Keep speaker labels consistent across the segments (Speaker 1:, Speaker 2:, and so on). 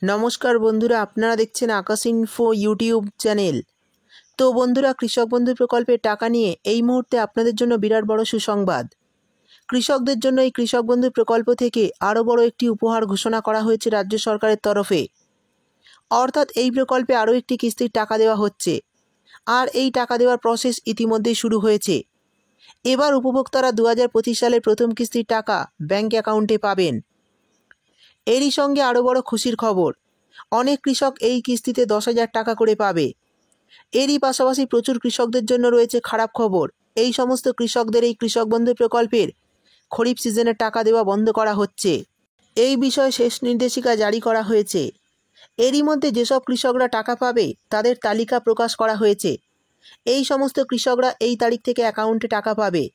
Speaker 1: নমস্কার বন্ধুরা, আপনারা দেখছেন আকাশ ইনফো ইউটিউব চ্যানেল। তো বন্ধুরা, কৃষক বন্ধু প্রকল্পের টাকা নিয়ে এই মুহূর্তে আপনাদের জন্য বিরাট বড় সুসংবাদ। কৃষকদের জন্য এই কৃষক বন্ধু প্রকল্প থেকে আরও বড় একটি উপহার ঘোষণা করা হয়েছে রাজ্য সরকারের তরফে। অর্থাৎ এই প্রকল্পে আরও একটি কিস্তির টাকা দেওয়া হচ্ছে, আর এই টাকা দেওয়ার প্রসেস ইতিমধ্যেই শুরু হয়েছে। এবার উপভোক্তারা 2025 সালের প্রথম কিস্তির টাকা ব্যাংক অ্যাকাউন্টে পাবেন। এরই সঙ্গে আরও বড় খুশির খবর, অনেক কৃষক এই কিস্তিতে 10,000 টাকা করে পাবে। এরই পাশাপাশি প্রচুর কৃষকদের জন্য রয়েছে খারাপ খবর। এই সমস্ত কৃষকদের এই কৃষক বন্ধু প্রকল্পের খরিফ সিজনের টাকা দেওয়া বন্ধ করা হচ্ছে। এই বিষয়ে শেষ নির্দেশিকা জারি করা হয়েছে। এরই মধ্যে যেসব কৃষকরা টাকা পাবে তাদের তালিকা প্রকাশ করা হয়েছে। এই সমস্ত কৃষকরা এই তারিখ থেকে অ্যাকাউন্টে টাকা পাবে।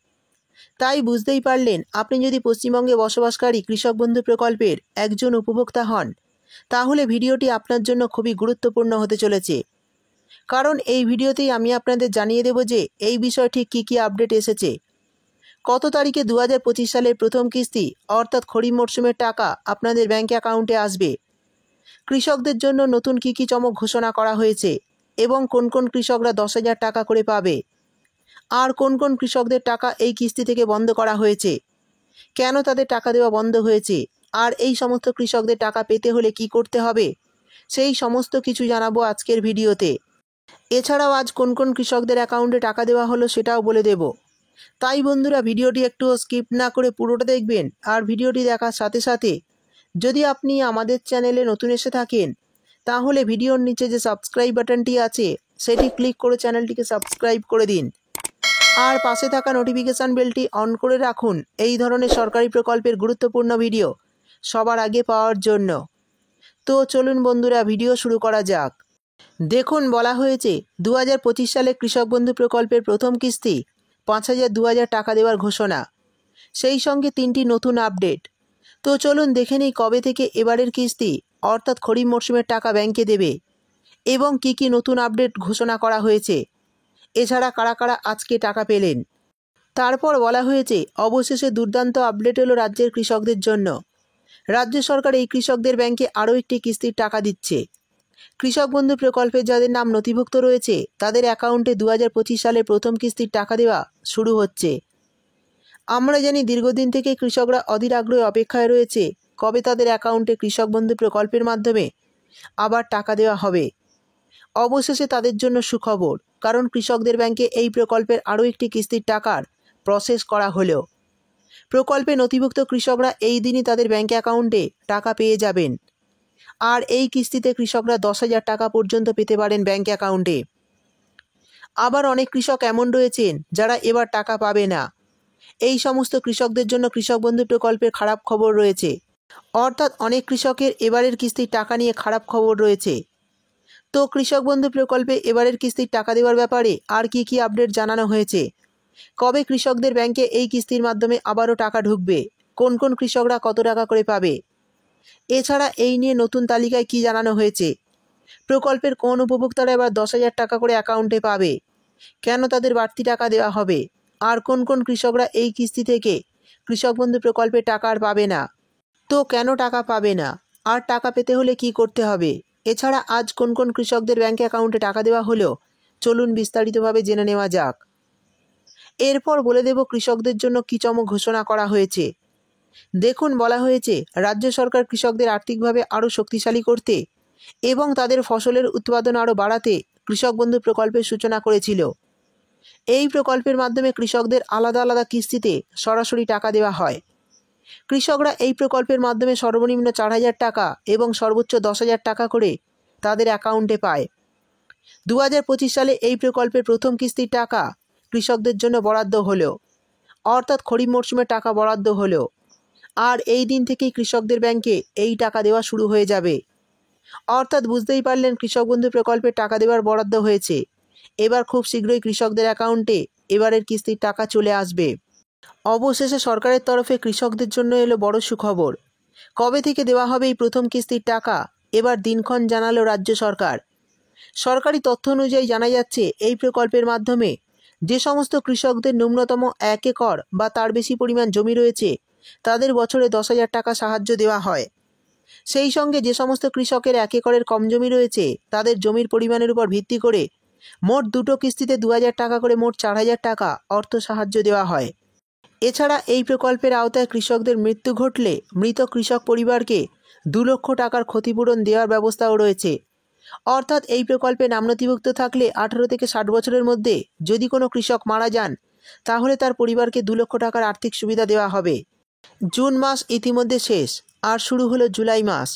Speaker 1: তাই বুঝতেই পারলেন, আপনি যদি পশ্চিমবঙ্গে বসবাসকারী কৃষক বন্ধু প্রকল্পের একজন উপভোক্তা হন, তাহলে ভিডিওটি আপনার জন্য খুবই গুরুত্বপূর্ণ হতে চলেছে। কারণ এই ভিডিওতেই আমি আপনাদের জানিয়ে দেব যে এই বিষয়ে ঠিক কী কী আপডেট এসেছে, কত তারিখে 2025 সালের প্রথম কিস্তি অর্থাৎ খরিফ মরশুমের টাকা আপনাদের ব্যাংক অ্যাকাউন্টে আসবে, কৃষকদের জন্য নতুন কী কী চমক ঘোষণা করা হয়েছে এবং কোন কোন কৃষকরা 10,000 টাকা করে পাবে, আর কোন কোন কৃষকদের টাকা এই কিস্তি থেকে বন্ধ করা হয়েছে, কেন তাদের টাকা দেওয়া বন্ধ হয়েছে, আর এই সমস্ত কৃষকদের টাকা পেতে হলে কি করতে হবে, সেই সমস্ত কিছু জানাবো আজকের ভিডিওতে। এছাড়াও আজ কোন কোন কৃষকদের অ্যাকাউন্টে টাকা দেওয়া হলো সেটাও বলে দেব। তাই বন্ধুরা, ভিডিওটি একটু স্কিপ না করে পুরোটা দেখবেন। আর ভিডিওটি দেখার সাথে সাথে যদি আপনি আমাদের চ্যানেলে নতুন এসে থাকেন, তাহলে ভিডিওর নিচে যে সাবস্ক্রাইব বাটনটি আছে সেটি ক্লিক করে চ্যানেলটিকে সাবস্ক্রাইব করে দিন, আর পাশে থাকা নোটিফিকেশান বেলটি অন করে রাখুন এই ধরনের সরকারি প্রকল্পের গুরুত্বপূর্ণ ভিডিও সবার আগে পাওয়ার জন্য। তো চলুন বন্ধুরা, ভিডিও শুরু করা যাক। দেখুন, বলা হয়েছে 2025 সালে কৃষক বন্ধু প্রকল্পের প্রথম কিস্তি 5,000 টাকা দেওয়ার ঘোষণা, সেই সঙ্গে 3টি নতুন আপডেট। তো চলুন দেখে নিই কবে থেকে এবারের কিস্তি অর্থাৎ খরিফ মরশুমের টাকা ব্যাংকে দেবে এবং কী কী নতুন আপডেট ঘোষণা করা হয়েছে, এছাড়া কারা কারা আজকে টাকা পেলেন। তারপর বলা হয়েছে অবশেষে দুর্দান্ত আপডেট এলো রাজ্যের কৃষকদের জন্য। রাজ্য সরকার এই কৃষকদের ব্যাংকে আরও একটি কিস্তির টাকা দিচ্ছে। কৃষক বন্ধু প্রকল্পে যাদের নাম নথিভুক্ত রয়েছে তাদের অ্যাকাউন্টে 2025 সালের প্রথম কিস্তির টাকা দেওয়া শুরু হচ্ছে। আমরা জানি দীর্ঘদিন থেকে কৃষকরা অধীর আগ্রহে অপেক্ষায় রয়েছে কবে তাদের অ্যাকাউন্টে কৃষক বন্ধু প্রকল্পের মাধ্যমে আবার টাকা দেওয়া হবে। অবশেষে তাদের জন্য সুখবর, কারণ কৃষকদের ব্যাংকে এই প্রকল্পের আরও একটি কিস্তির টাকার প্রসেস করা হলো। প্রকল্পে নথিভুক্ত কৃষকরা এই দিনই তাদের ব্যাংক অ্যাকাউন্টে টাকা পেয়ে যাবেন। আর এই কিস্তিতে কৃষকরা 10,000 টাকা পর্যন্ত পেতে পারেন ব্যাংক অ্যাকাউন্টে। আবার অনেক কৃষক এমন রয়েছেন যারা এবার টাকা পাবে না। এই সমস্ত কৃষকদের জন্য কৃষক বন্ধু প্রকল্পের খারাপ খবর রয়েছে। অর্থাৎ অনেক কৃষকের এবারের কিস্তির টাকা নিয়ে খারাপ খবর রয়েছে। তো কৃষক বন্ধু প্রকল্পে এবারের কিস্তির টাকা দেওয়ার ব্যাপারে আর কি কি আপডেট জানানো হয়েছে, কবে কৃষকদের ব্যাংকে এই কিস্তির মাধ্যমে আবারও টাকা ঢুকবে, কোন কোন কৃষকরা কত টাকা করে পাবে, এছাড়া এই নিয়ে নতুন তালিকায় কি জানানো হয়েছে, প্রকল্পের কোন উপভোক্তারা এবার 10,000 টাকা করে অ্যাকাউন্টে পাবে, কেন তাদের বাড়তি টাকা দেওয়া হবে, আর কোন কোন কৃষকরা এই কিস্তি থেকে কৃষক বন্ধু প্রকল্পে টাকা আর পাবে না, তো কেন টাকা পাবে না, আর টাকা পেতে হলে কি করতে হবে, এছাড়া আজ কোন কোন কৃষকদের ব্যাংক অ্যাকাউন্টে টাকা দেওয়া হলো, চলুন বিস্তারিতভাবে জেনে নেওয়া যাক। এরপর বলে দেব কৃষকদের জন্য কী চমক ঘোষণা করা হয়েছে। দেখুন, বলা হয়েছে রাজ্য সরকার কৃষকদের আর্থিকভাবে আরও শক্তিশালী করতে এবং তাদের ফসলের উৎপাদন আরও বাড়াতে কৃষক বন্ধু প্রকল্পের সূচনা করেছিল। এই প্রকল্পের মাধ্যমে কৃষকদের আলাদা আলাদা কিস্তিতে সরাসরি টাকা দেওয়া হয়। কৃষকরা এই প্রকল্পের মাধ্যমে সর্বনিম্ন 4,000 টাকা এবং সর্বোচ্চ 10,000 টাকা করে তাদের অ্যাকাউন্টে পায়। 2025 সালে এই প্রকল্পের প্রথম কিস্তির টাকা কৃষকদের জন্য বরাদ্দ হলো, অর্থাৎ খরিফ মরশুমে টাকা বরাদ্দ হলো, আর এই দিন থেকেই কৃষকদের ব্যাংকে এই টাকা দেওয়া শুরু হয়ে যাবে। অর্থাৎ বুঝতেই পারলেন, কৃষক বন্ধু প্রকল্পের টাকা দেওয়ার বরাদ্দ হয়েছে। এবার খুব শীঘ্রই কৃষকদের অ্যাকাউন্টে এবারের কিস্তির টাকা চলে আসবে। অবশেষে সরকারের তরফে কৃষকদের জন্য এলো বড় সুখবর। কবে থেকে দেওয়া হবে এই প্রথম কিস্তির টাকা, এবার দিনক্ষণ জানালো রাজ্য সরকার। সরকারি তথ্য অনুযায়ী জানা যাচ্ছে এই প্রকল্পের মাধ্যমে যে সমস্ত কৃষকদের ন্যূনতম 1 একর বা তার বেশি পরিমাণ জমি রয়েছে তাদের বছরে 10,000 টাকা সাহায্য দেওয়া হয়। সেই সঙ্গে যে সমস্ত কৃষকের 1 একরের কম জমি রয়েছে তাদের জমির পরিমাণের উপর ভিত্তি করে মোট 2টো কিস্তিতে 2000 টাকা করে মোট 4000 টাকা অর্থ সাহায্য দেওয়া হয়। এছাড়া এই প্রকল্পের আওতায় কৃষকদের মৃত্যু ঘটলে মৃত কৃষক পরিবারকে 2 লক্ষ টাকার ক্ষতিপূরণ দেওয়ার ব্যবস্থাও রয়েছে। অর্থাৎ এই প্রকল্পে নাম নথিভুক্ত থাকলে 18 থেকে 60 বছরের মধ্যে যদি কোনো কৃষক মারা যান তাহলে তার পরিবারকে 2 লক্ষ টাকার আর্থিক সুবিধা দেওয়া হবে। জুন মাস ইতিমধ্যে শেষ, আর শুরু হলো জুলাই মাস।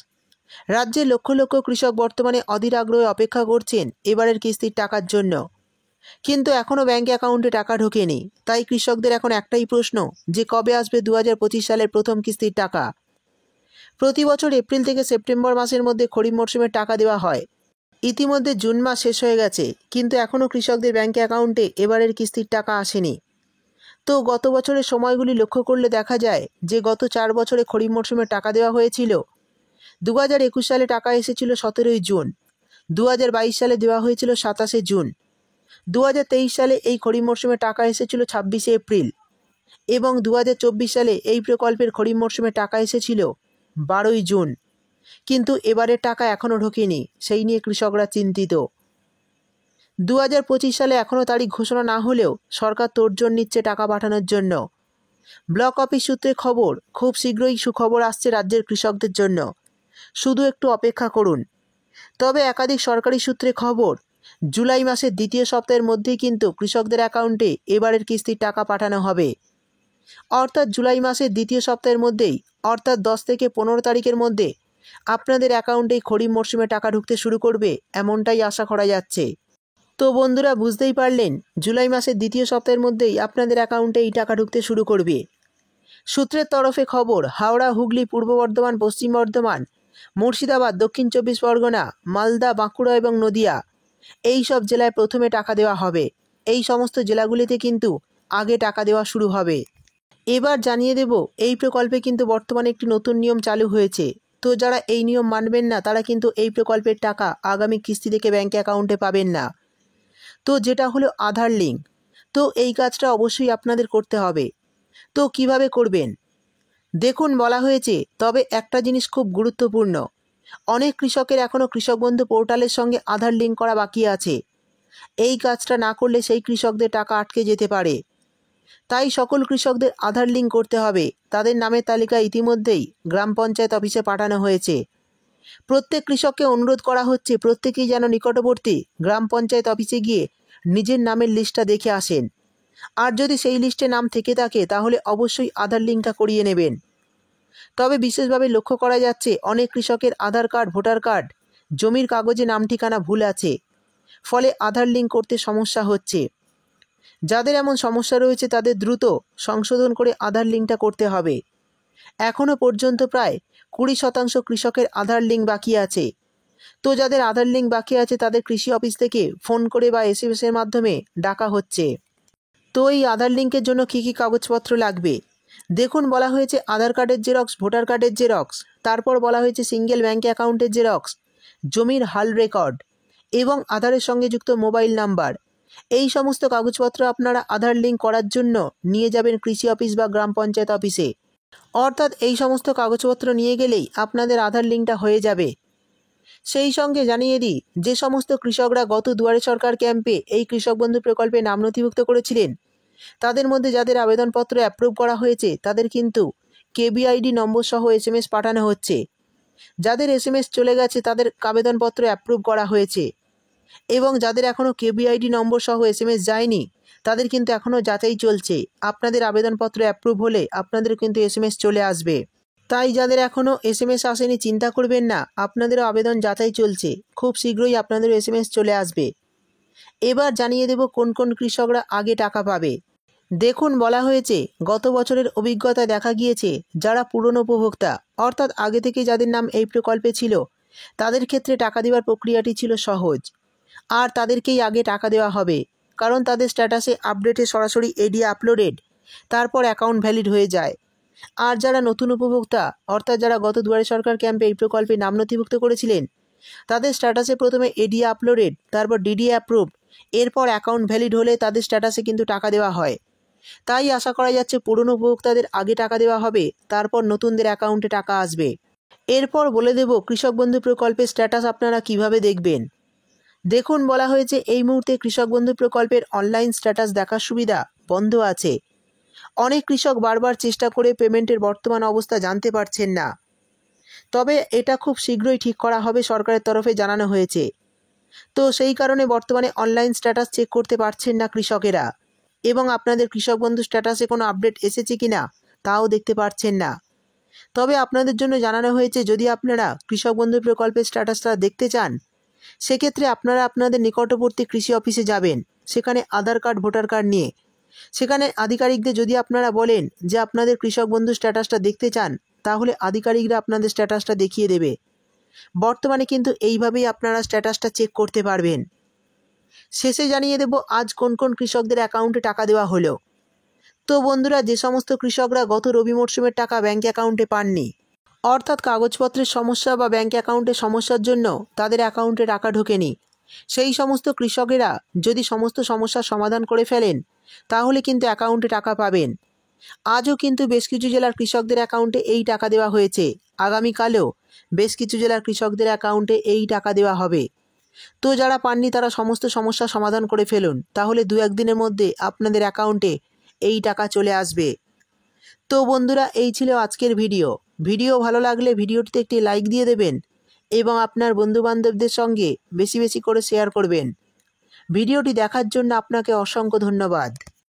Speaker 1: রাজ্যে লক্ষ লক্ষ কৃষক বর্তমানে অধীর আগ্রহে অপেক্ষা করছেন এবারের কিস্তির টাকার জন্য, কিন্তু এখনও ব্যাঙ্ক অ্যাকাউন্টে টাকা ঢোকেনি। তাই কৃষকদের এখন একটাই প্রশ্ন যে কবে আসবে 2025 সালের প্রথম কিস্তির টাকা। প্রতি বছর এপ্রিল থেকে সেপ্টেম্বর মাসের মধ্যে খরিফ মরশুমের টাকা দেওয়া হয়। ইতিমধ্যে জুন মাস শেষ হয়ে গেছে, কিন্তু এখনও কৃষকদের ব্যাঙ্ক অ্যাকাউন্টে এবারের কিস্তির টাকা আসেনি। তো গত বছরের সময়গুলি লক্ষ্য করলে দেখা যায় যে গত 4 বছরে খরিফ মরশুমে টাকা দেওয়া হয়েছিল। 2021 সালে টাকা এসেছিল 17ই জুন, 2022 সালে দেওয়া হয়েছিল 27শে জুন, 2023 সালে এই খরিফ মরশুমে টাকা এসেছিল 26শে এপ্রিল এবং 2024 সালে এই প্রকল্পের খরিফ মরশুমে টাকা এসেছিল 12ই জুন। কিন্তু এবারের টাকা এখনও ঢোকেনি, সেই নিয়ে কৃষকরা চিন্তিত। 2025 সালে এখনও তারিখ ঘোষণা না হলেও সরকার তোড়জোড় নিচ্ছে টাকা পাঠানোর জন্য। ব্লক অফিস সূত্রে খবর, খুব শীঘ্রই সুখবর আসছে রাজ্যের কৃষকদের জন্য, শুধু একটু অপেক্ষা করুন। তবে একাধিক সরকারি সূত্রে খবর, জুলাই মাসের দ্বিতীয় সপ্তাহের মধ্যেই কিন্তু কৃষকদের অ্যাকাউন্টে এবারের কিস্তির টাকা পাঠানো হবে। অর্থাৎ জুলাই মাসের দ্বিতীয় সপ্তাহের মধ্যেই, অর্থাৎ 10 থেকে 15 তারিখের মধ্যে আপনাদের অ্যাকাউন্টেই খরিফ মরশুমে টাকা ঢুকতে শুরু করবে, এমনটাই আশা করা যাচ্ছে। তো বন্ধুরা, বুঝতেই পারলেন, জুলাই মাসের দ্বিতীয় সপ্তাহের মধ্যেই আপনাদের অ্যাকাউন্টে এই টাকা ঢুকতে শুরু করবে। সূত্রের তরফে খবর, হাওড়া, হুগলি, পূর্ব বর্ধমান, পশ্চিম বর্ধমান, মুর্শিদাবাদ, দক্ষিণ 24 পরগনা, মালদা, বাঁকুড়া এবং নদিয়া, এই সব জেলায় প্রথমে টাকা দেওয়া হবে। এই সমস্ত জেলাগুলিতে কিন্তু আগে টাকা দেওয়া শুরু হবে। এবার জানিয়ে দেব, এই প্রকল্পে কিন্তু বর্তমানে একটি নতুন নিয়ম চালু হয়েছে। তো যারা এই নিয়ম মানবেন না তারা কিন্তু এই প্রকল্পের টাকা আগামী কিস্তি থেকে ব্যাঙ্ক অ্যাকাউন্টে পাবেন না। তো যেটা হলো আধার লিঙ্ক, তো এই কাজটা অবশ্যই আপনাদের করতে হবে। তো কিভাবে করবেন দেখুন, বলা হয়েছে। তবে একটা জিনিস খুব গুরুত্বপূর্ণ, অনেক কৃষকের এখনও কৃষক বন্ধু পোর্টালের সঙ্গে আধার লিঙ্ক করা বাকি আছে। এই কাজটা না করলে সেই কৃষকদের টাকা আটকে যেতে পারে। তাই সকল কৃষকদের আধার লিঙ্ক করতে হবে। তাদের নামের তালিকা ইতিমধ্যেই গ্রাম পঞ্চায়েত অফিসে পাঠানো হয়েছে। প্রত্যেক কৃষককে অনুরোধ করা হচ্ছে প্রত্যেকেই যেন নিকটবর্তী গ্রাম পঞ্চায়েত অফিসে গিয়ে নিজের নামের লিস্টটা দেখে আসেন। আর যদি সেই লিস্টে নাম থেকে থাকে তাহলে অবশ্যই আধার লিঙ্কটা করিয়ে নেবেন। তবে বিশেষভাবে লক্ষ্য করা যাচ্ছে অনেক কৃষকের আধার কার্ড, ভোটার কার্ড, জমির কাগজে নাম ঠিকানা ভুল আছে, ফলে আধার লিঙ্ক করতে সমস্যা হচ্ছে। যাদের এমন সমস্যা রয়েছে তাদের দ্রুত সংশোধন করে আধার লিঙ্কটা করতে হবে। এখনও পর্যন্ত প্রায় 20% কৃষকের আধার লিঙ্ক বাকি আছে। তো যাদের আধার লিঙ্ক বাকি আছে তাদের কৃষি অফিস থেকে ফোন করে বা SMS-এর মাধ্যমে ডাকা হচ্ছে। তো এই আধার লিঙ্কের জন্য কী কী কাগজপত্র লাগবে দেখুন, বলা হয়েছে আধার কার্ডের জেরক্স, ভোটার কার্ডের জেরক্স, তারপর বলা হয়েছে সিঙ্গেল ব্যাঙ্ক অ্যাকাউন্টের জেরক্স, জমির হাল রেকর্ড এবং আধারের সঙ্গে যুক্ত মোবাইল নাম্বার। এই সমস্ত কাগজপত্র আপনারা আধার লিঙ্ক করার জন্য নিয়ে যাবেন কৃষি অফিস বা গ্রাম পঞ্চায়েত অফিসে। অর্থাৎ এই সমস্ত কাগজপত্র নিয়ে গেলেই আপনাদের আধার লিঙ্কটা হয়ে যাবে। সেই সঙ্গে জানিয়ে দিই, যে সমস্ত কৃষকরা গত দুয়ারে সরকার ক্যাম্পে এই কৃষক বন্ধু প্রকল্পে নাম নথিভুক্ত করেছিলেন, তাদের মধ্যে যাদের আবেদনপত্র অ্যাপ্রুভ করা হয়েছে তাদের কিন্তু কেবিআইডি নম্বর সহ SMS পাঠানো হচ্ছে। যাদের SMS চলে গেছে তাদের আবেদনপত্র অ্যাপ্রুভ করা হয়েছে, এবং যাদের এখনও কেবিআইডি নম্বর সহ SMS যায়নি তাদের কিন্তু এখনও যাচাই চলছে। আপনাদের আবেদনপত্র অ্যাপ্রুভ হলে আপনাদের কিন্তু SMS চলে আসবে। তাই যাদের এখনও SMS আসেনি চিন্তা করবেন না, আপনাদেরও আবেদন যাচাই চলছে, খুব শীঘ্রই আপনাদেরও SMS চলে আসবে। এবার জানিয়ে দেব কোন কোন কৃষকরা আগে টাকা পাবে। দেখুন, বলা হয়েছে গত বছরের অভিজ্ঞতা দেখা গিয়েছে যারা পুরনো উপভোক্তা, অর্থাৎ আগে থেকে যাদের নাম এই প্রকল্পে ছিল, তাদের ক্ষেত্রে টাকা দেওয়ার প্রক্রিয়াটি ছিল সহজ, আর তাদেরকেই আগে টাকা দেওয়া হবে, কারণ তাদের স্ট্যাটাসে আপডেটে সরাসরি এডি আপলোডেড, তারপর অ্যাকাউন্ট ভ্যালিড হয়ে যায়। আর যারা নতুন উপভোক্তা, অর্থাৎ যারা গত দুয়ারে সরকার ক্যাম্পে এই প্রকল্পে নাম নথিভুক্ত করেছিলেন, তাদের স্ট্যাটাসে প্রথমে এডি আপলোডেড, তারপর ডিডি অ্যাপ্রুভ, এরপর অ্যাকাউন্ট ভ্যালিড হলে তাদের স্ট্যাটাসে কিন্তু টাকা দেওয়া হয়। তাই আশা করা যাচ্ছে পুরনো উপভোক্তাদের আগে টাকা দেওয়া হবে, তারপর নতুনদের অ্যাকাউন্টে টাকা আসবে। এরপর বলে দেব কৃষক বন্ধু প্রকল্পের স্ট্যাটাস আপনারা কিভাবে দেখবেন। দেখুন, বলা হয়েছে এই মুহূর্তে কৃষক বন্ধু প্রকল্পের অনলাইন স্ট্যাটাস দেখার সুবিধা বন্ধ আছে। অনেক কৃষক বারবার চেষ্টা করে পেমেন্টের বর্তমান অবস্থা জানতে পারছেন না। তবে এটা খুব শীঘ্রই ঠিক করা হবে, সরকারের তরফে জানানো হয়েছে। তো সেই কারণে বর্তমানে অনলাইন স্ট্যাটাস চেক করতে পারছেন না কৃষকেরা, এবং আপনাদের কৃষক বন্ধু স্ট্যাটাসে কোনো আপডেট এসেছে কিনা তাও দেখতে পারছেন না। তবে আপনাদের জন্য জানানো হয়েছে, যদি আপনারা কৃষক বন্ধু প্রকল্পের স্ট্যাটাসটা দেখতে চান, সেক্ষেত্রে আপনারা আপনাদের নিকটবর্তী কৃষি অফিসে যাবেন, সেখানে আধার কার্ড, ভোটার কার্ড নিয়ে। সেখানে আধিকারিকদের যদি আপনারা বলেন যে আপনাদের কৃষক বন্ধু স্ট্যাটাসটা দেখতে চান, তাহলে আধিকারিকরা আপনাদের স্ট্যাটাসটা দেখিয়ে দেবে। বর্তমানে কিন্তু এইভাবেই আপনারা স্ট্যাটাসটা চেক করতে পারবেন। শেষে জানিয়ে দেব আজ কোন কোন কৃষকদের অ্যাকাউন্টে টাকা দেওয়া হলো। তো বন্ধুরা, যে সমস্ত কৃষকরা গত রবি মরশুমের টাকা ব্যাঙ্ক অ্যাকাউন্টে পাননি, অর্থাৎ কাগজপত্রের সমস্যা বা ব্যাঙ্ক অ্যাকাউন্টের সমস্যার জন্য তাদের অ্যাকাউন্টে টাকা ঢোকেনি, সেই সমস্ত কৃষকেরা যদি সমস্ত সমস্যার সমাধান করে ফেলেন, তাহলে কিন্তু অ্যাকাউন্টে টাকা পাবেন। আজও কিন্তু বেশ কিছু জেলার কৃষকদের অ্যাকাউন্টে এই টাকা দেওয়া হয়েছে। আগামীকালেও বেশ কিছু জেলার কৃষকদের অ্যাকাউন্টে এই টাকা দেওয়া হবে। তো যারা পাননি তারা সমস্ত সমস্যার সমাধান করে ফেলুন, তাহলে 2-1 দিনের মধ্যে আপনাদের অ্যাকাউন্টে এই টাকা চলে আসবে। তো বন্ধুরা, এই ছিল আজকের ভিডিও ভালো লাগলে ভিডিওটিতে একটি লাইক দিয়ে দেবেন এবং আপনার বন্ধুবান্ধবদের সঙ্গে বেশি বেশি করে শেয়ার করবেন। ভিডিওটি দেখার জন্য আপনাকে অসংখ্য ধন্যবাদ।